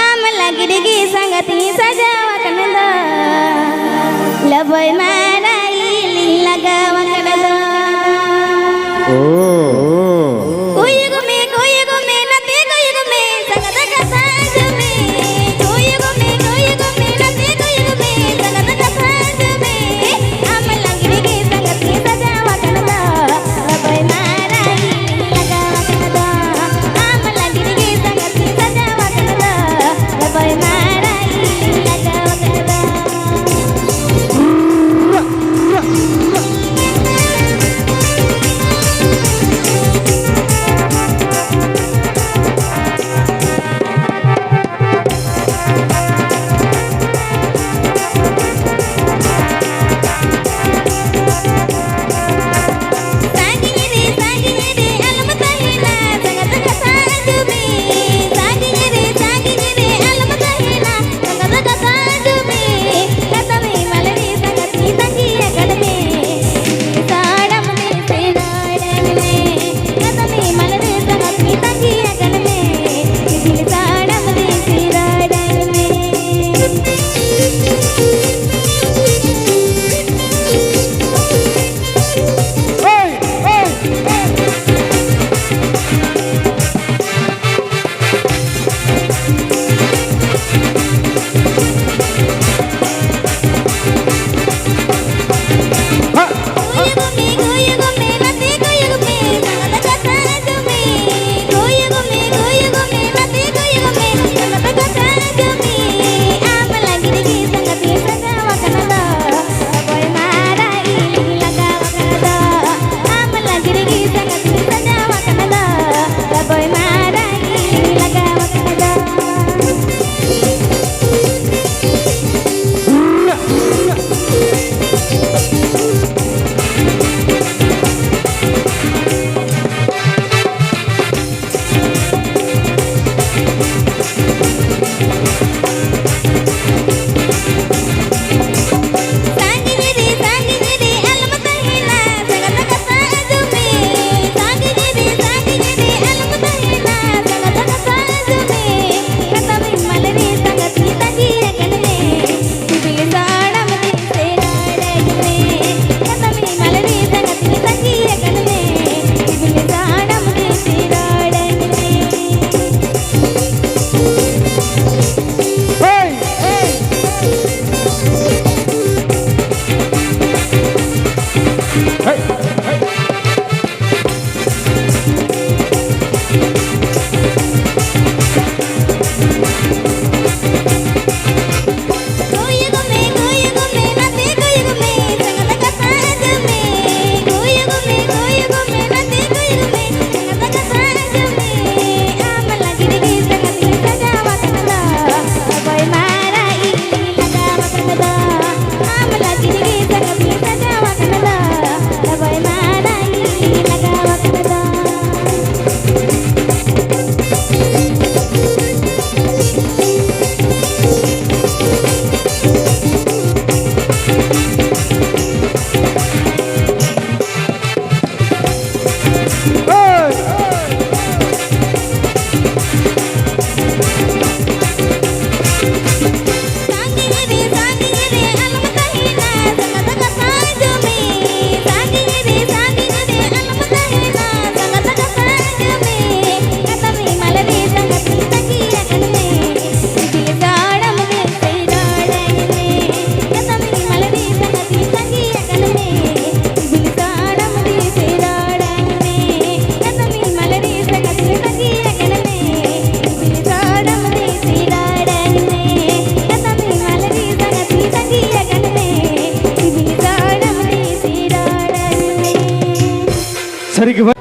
आम्हाला गिरगी सांगती सजावा कनद लबय मारायली लगावा कनद कोई गुमे नते कोई गुमे संगत कथा जुमे कोई गुमे नते कोई गुमे संगत कथा जुमे आम्हाला गिरगी सांगती सजावा कनद लबय मारायली लगावा कनद आम्हाला गिरगी सांगती सजावा कनद लबय मारायली लगावा कनद सरिगे Bye.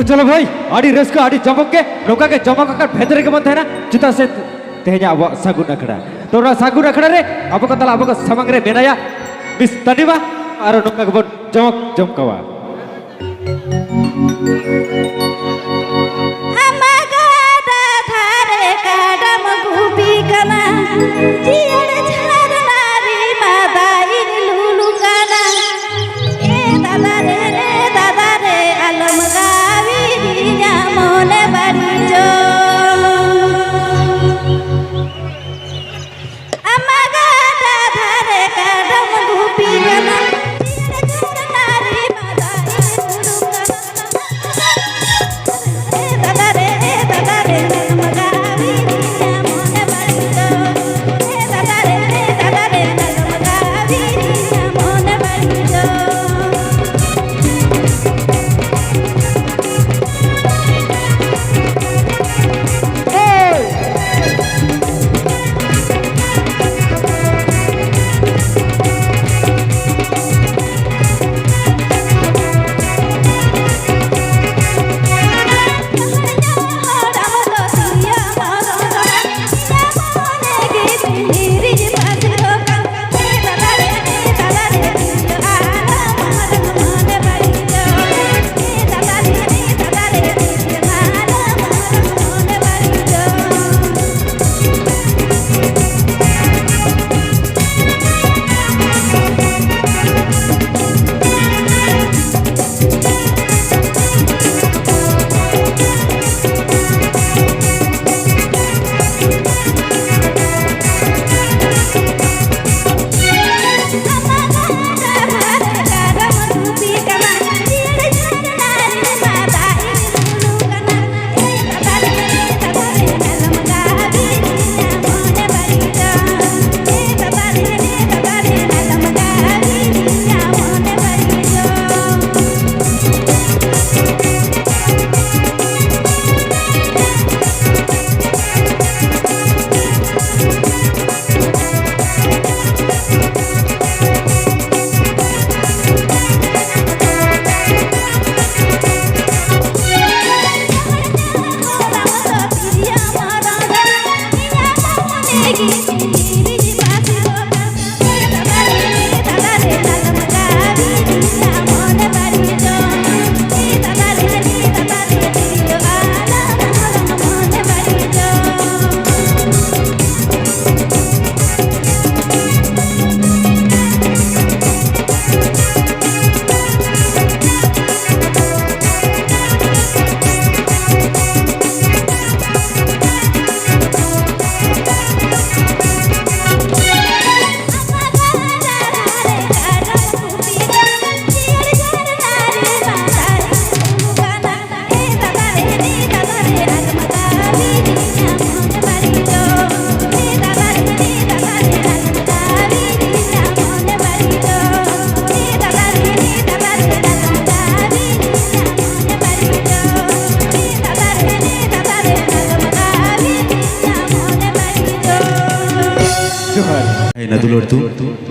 चलो भाई आड़ी रस्का आड़ी जमक के नौका के जमक आकर भेदरे के मन थे ना चिता से तेहnya awak sagun akड़ा तो रा sagun akड़ा रे अब को तला अब को समग्रे बेनाया बिस तनिवा आरो नौका के जमक जमकवा amaga dhare kadam gupi kana jiar jhar nari madai lulu kana e dada re alam gavi dinya mone bari jo amaga dhare kadam gupi kana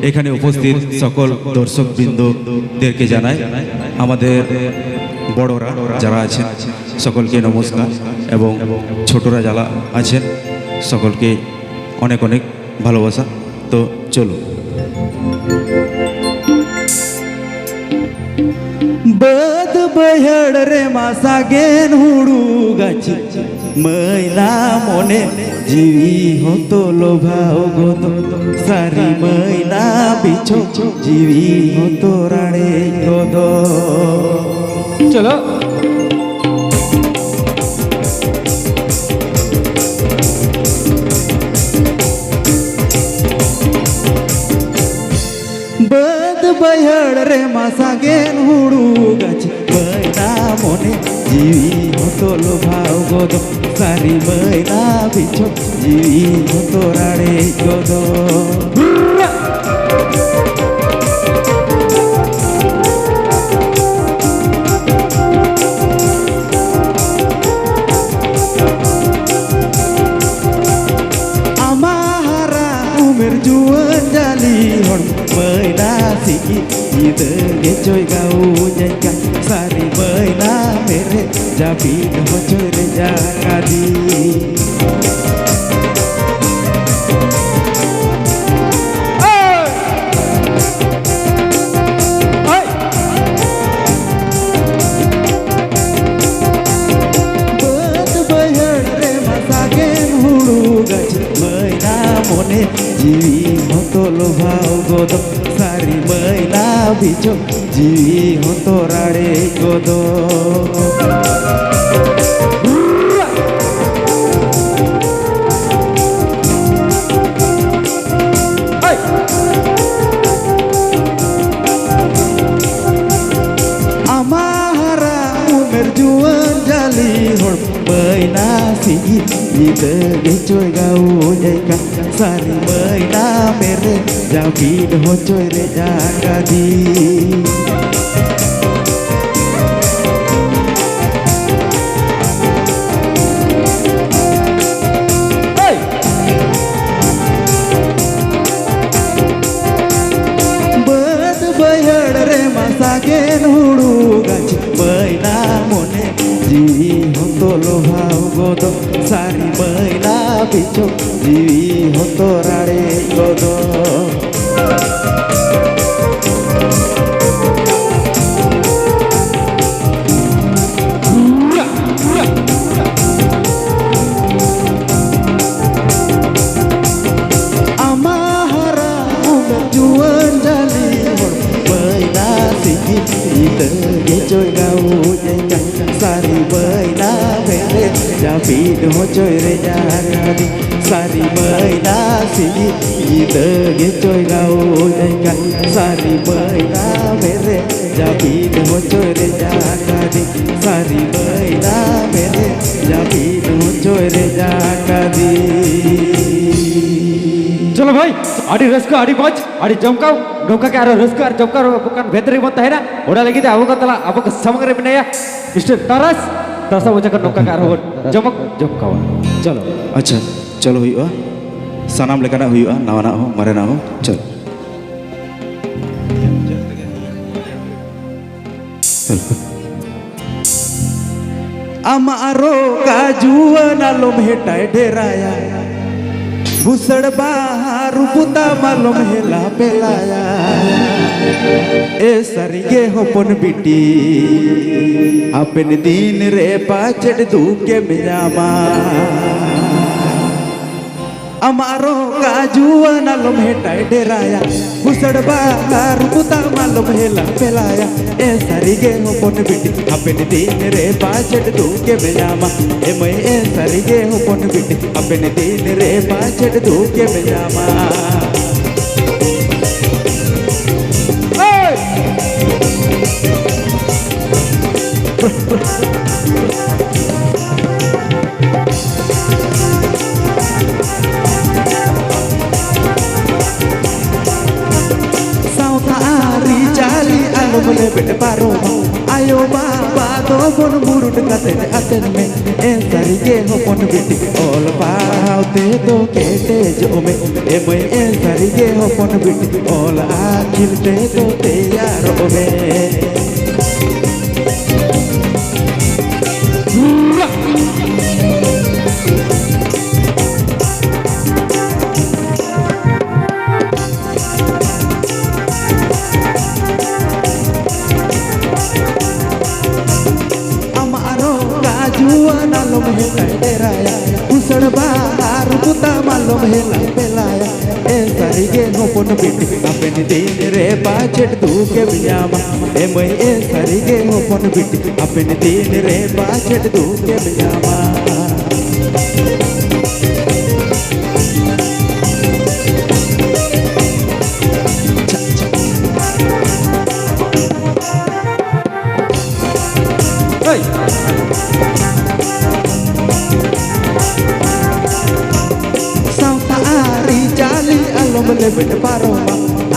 এখানে উপস্থিত সকল দর্শক বৃন্দদেরকে জানাই আমাদের বড়রা যারা আছেন সকলকে নমস্কার এবং ছোটরা যারা আছেন সকলকে অনেক অনেক ভালোবাসা তো চলো बद बहड़ रे मासागेन हुड़ू गाची मैला मोने जीवी होतो लोभाओ गोदो सारी मैला बिछो जीवी होतो राणे गोदो चलो बद बहड़ रे मासागेन हुड़ू गाची मैला मोने जीवी होतो लोभाओ गोदो सारी मैला बिछो जीवी होतो राणे गोदो Ide gecoy gau nyanyi sari beina mere जापिद होचोय रे जाकादी जीवी होतो लोभाव गोदो सारी मैना बिचो जीवी होतो राड़े गोदो आमारा उमेर जुआन जाली होड़ मैना सिगी ईद गेचोय गाओ जायका सारी मैना मेरे जापिद होचोय रे जाकादी बद बयड़ रे मासागेन हुड़ू गाछ मैना मोने जीवी होतो लोभाव गोदो सारी मैना बिचो जीवी होतो राड़े गोदो आमारा उमेर जुआन जाली मैना सिगी ईद गेचोय गाओ जायका सारी मैना मेरे जापिद होचोय रे जाकादी सारी मैना सिगी ईद गेचोय गाओ जायका सारी मैना मेरे जापिद होचोय रे जाकादी सारी मैना मेरे जापिद होचोय रे जाकादी चलो भाई आड़ी रस्को आड़ी मौज आड़ी जमकाओ नौका के आरो रस्को आर जमकाओ बुकान भेतरी मत है ना ओड़ा लगी थे आवो तला आवो के समग्र बिनाया मिस्टर तरस तरसा वजह का नौका के आरो जमकाओ चलो अच्छा चलो हुआ सानाम लेकाना हुआ नावाना हो मरेना हो चलो आमारो काजुआन आलोम हेटाय डेराया भूसड़ बाहर पुता मालूम हेला पेलाया ए सरिगे होपन बिटी अपन दिन रे पाचड़ दूके मिजामा अमारो काजुआन आलोम हेटाय डेराया भूसड़ बाहर पुता मालूम हेला पेलाया ए सरिगे होपन बिटी अपन दिन रे पाचड़ दूके मिजामा ए मैं ए सरिगे होपन बिटी अपन दिन रे पाचड़ दूके मिजामा बोले बेटे पारो आयो बाबा तो बोन मुरुट कते अतन में ए सरिगे होपन बिटी ओल पावते तो केटे जो में ए मैं ए सरिगे होपन बिटी ओल आखिलते तो तैयार में भूसड़ बाहर पुता मालूम हेला पेलाया ए सरिगे होपन बिटी अपन दिन रे पाचड़ दूके मिजामा ए मैं ए सरिगे होपन बिटी अपन दिन रे पाचड़ दूके मिजामा बोले बेटे पारो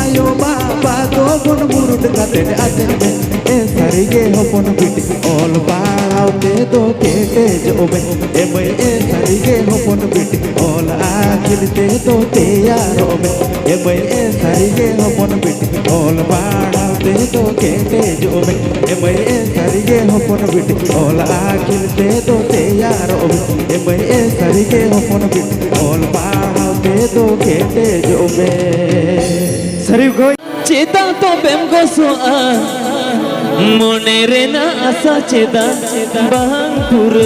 आयो बाबा तो बोन मुरुट कते अतन में ए सरिगे होपन बिटी ओल पावते तो केटे जो में ए मैं ए सरिगे होपन बिटी ओल आ खिलते तो तैयारो में ए मैं ए सारी के हपन बिटी ओल बाड़ाते तो केटे जो में ए मैं ए सारी के हपन बिटी ओल खिलते तो तैयारो में ए मैं ए सारी के हपन बिटी ओल बाड़ाते तो केटे जो में शरीफ गो चेता तो बेम को सोआ मोने रे ना आसा चेता बहांगपुर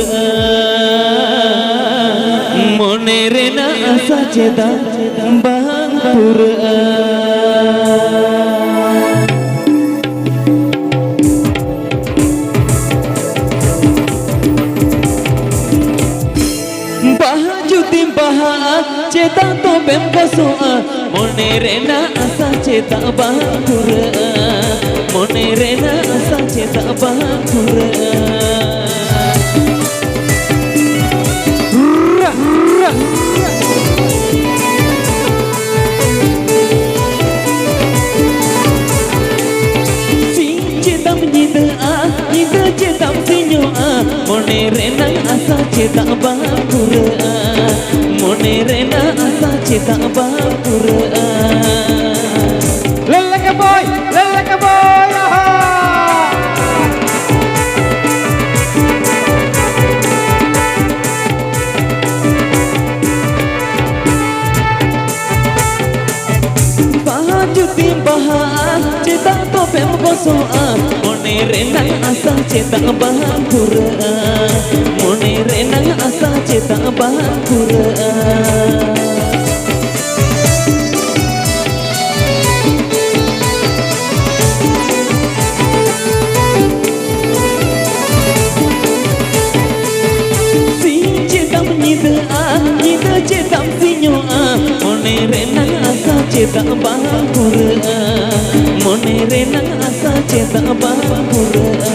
मोने रे ना आसा चेता बहांगपुर बहा जुदी बहा चेता तो बेम को सोआ मोने रे ना आसा चेता बहांगपुर मोने रे ना आसा चेता बहांगपुर Cetam sinyoa mone rena asa cetak bangkura mone rena asa cetak bangkura leleke boy baha juti baha cetak to pem kosoa mone rena asa cetak bangkura mone rena asa cetak bangkura cetam sinyoa mone rena asa cetak bangkura mone rena asa cetak bangkura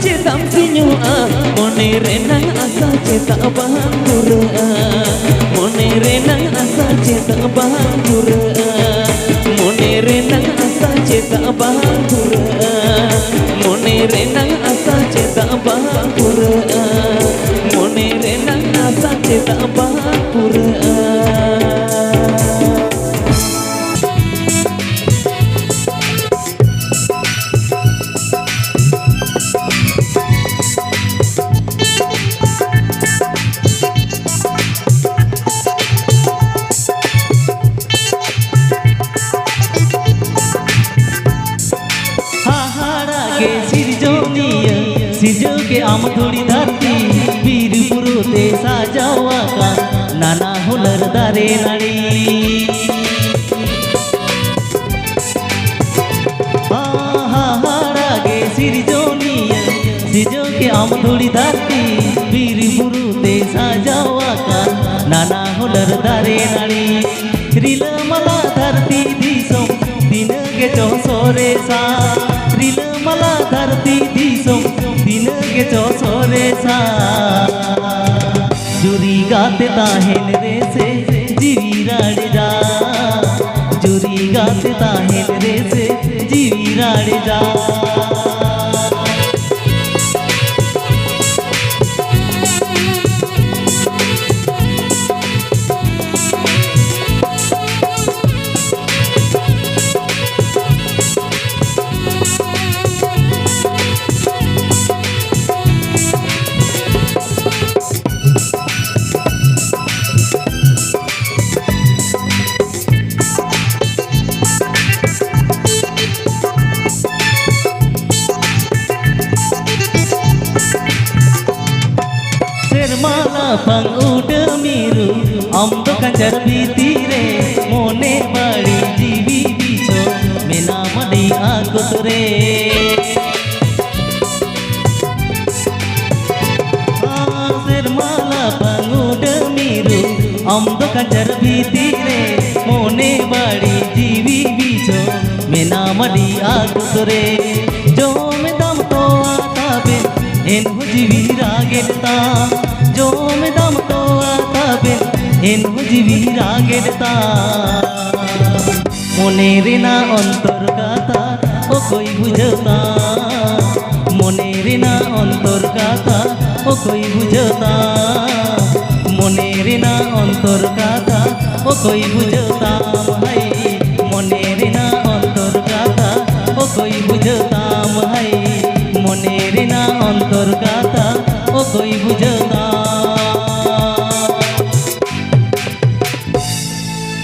cetam sinyoa mone rena asa cetak bangkura mone rena asa cetak bangkura mone rena asa cetak bangkura mone rena asa cetak bangkura mone rena asa cetak bangkura सिजो के आम थोड़ी धरती वीर पुरुते साजावा का नाना हुनर दारे नाड़ी हाहाड़ागे सिरजोनिया सिजो के आम थोड़ी धरती वीर पुरुते साजावा का नाना हुनर दारे नाड़ी रिला मला धरती दिसो दिन के चौसोरे सा रिला मला धरती दिसो दिन के चौसोरे सा जुरी गाते ताहेन रे से जीवी राड़ जा जुरी गाते ताहेन रे से जीवी राड़ जा पंग उड़ मीरू हम तो कंजर भीतीरे मोने बड़ी जीवी बीचो मेना मडी आगुतरे सिरमाला पंग उड़ मीरू हम तो कंजर भीतीरे मोने बड़ी जीवी बीचो मेना मडी आगुतरे जो में दम तो आता बे इन जीवी रागेता जो में दम तो आता যাবেন হেন জিবি রাগের তা মনের না অন্তর কাতা ও কই বুঝতা মনের না অন্তর কাতা ও কই বুঝতা মনের না অন্তর কাতা ও কই বুঝতাম হাই মনের না অন্তর কাতা ও কই বুঝতাম হাই মনের না অন্তর কাতা ও কই বুঝতাম